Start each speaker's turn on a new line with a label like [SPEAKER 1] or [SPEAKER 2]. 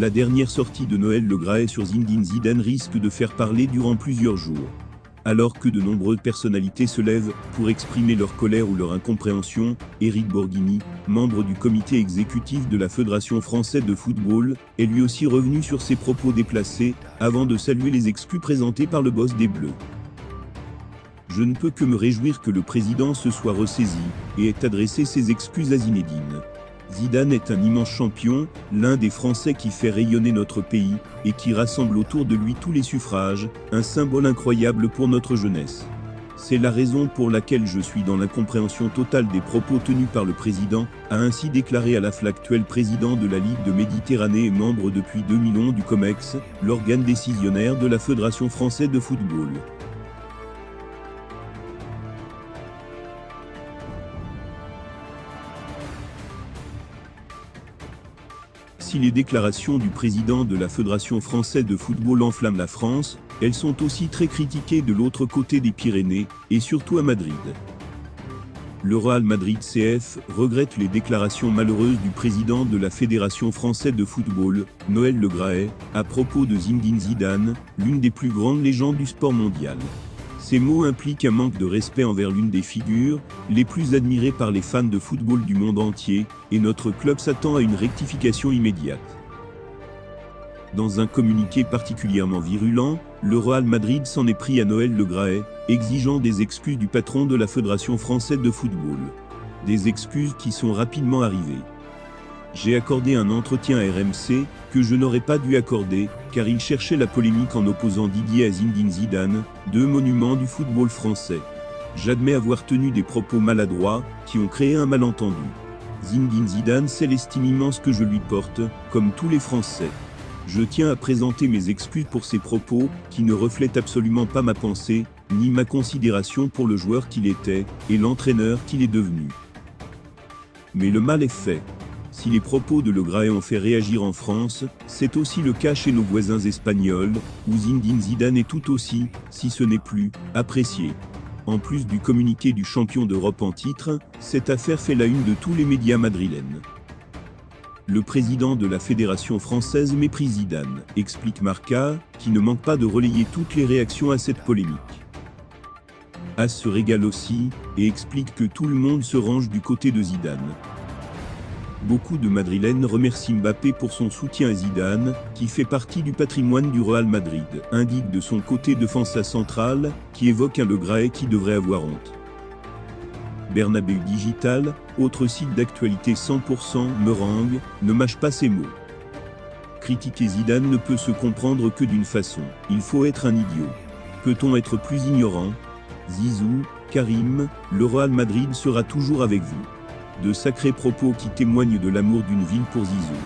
[SPEAKER 1] La dernière sortie de Noël Le Graët sur Zinedine Zidane risque de faire parler durant plusieurs jours. Alors que de nombreuses personnalités se lèvent pour exprimer leur colère ou leur incompréhension, Éric Borghini, membre du comité exécutif de la Fédération française de football, est lui aussi revenu sur ses propos déplacés, avant de saluer les excuses présentées par le boss des Bleus. Je ne peux que me réjouir que le président se soit ressaisi et ait adressé ses excuses à Zinedine. Zidane est un immense champion, l'un des Français qui fait rayonner notre pays, et qui rassemble autour de lui tous les suffrages, un symbole incroyable pour notre jeunesse. C'est la raison pour laquelle je suis dans l'incompréhension totale des propos tenus par le président, a ainsi déclaré à l'actuel président de la Ligue de Méditerranée et membre depuis 2011 du COMEX, l'organe décisionnaire de la Fédération française de football. Si les déclarations du président de la Fédération française de football enflamment la France, elles sont aussi très critiquées de l'autre côté des Pyrénées, et surtout à Madrid. Le Real Madrid CF regrette les déclarations malheureuses du président de la Fédération française de football, Noël Le Graët, à propos de Zinedine Zidane, l'une des plus grandes légendes du sport mondial. Ces mots impliquent un manque de respect envers l'une des figures les plus admirées par les fans de football du monde entier, et notre club s'attend à une rectification immédiate. Dans un communiqué particulièrement virulent, le Real Madrid s'en est pris à Noël Le Graët, exigeant des excuses du patron de la Fédération française de football. Des excuses qui sont rapidement arrivées. J'ai accordé un entretien à RMC, que je n'aurais pas dû accorder, car il cherchait la polémique en opposant Didier à Zinedine Zidane, deux monuments du football français. J'admets avoir tenu des propos maladroits, qui ont créé un malentendu. Zinedine Zidane sait l'estime immense que je lui porte, comme tous les Français. Je tiens à présenter mes excuses pour ces propos, qui ne reflètent absolument pas ma pensée, ni ma considération pour le joueur qu'il était, et l'entraîneur qu'il est devenu. Mais le mal est fait. Si les propos de Le Graët ont fait réagir en France, c'est aussi le cas chez nos voisins espagnols, où Zinedine Zidane est tout aussi, si ce n'est plus, apprécié. En plus du communiqué du champion d'Europe en titre, cette affaire fait la une de tous les médias madrilènes. Le président de la Fédération française méprise Zidane, explique Marca, qui ne manque pas de relayer toutes les réactions à cette polémique. As se régale aussi, et explique que tout le monde se range du côté de Zidane. Beaucoup de Madrilènes remercient Mbappé pour son soutien à Zidane, qui fait partie du patrimoine du Real Madrid, indique de son côté Defensa Central, qui évoque un Le Graët qui devrait avoir honte. Bernabéu Digital, autre site d'actualité 100% meringue, ne mâche pas ses mots. Critiquer Zidane ne peut se comprendre que d'une façon, il faut être un idiot. Peut-on être plus ignorant? Zizou, Karim, le Real Madrid sera toujours avec vous. De sacrés propos qui témoignent de l'amour d'une ville pour Zizou.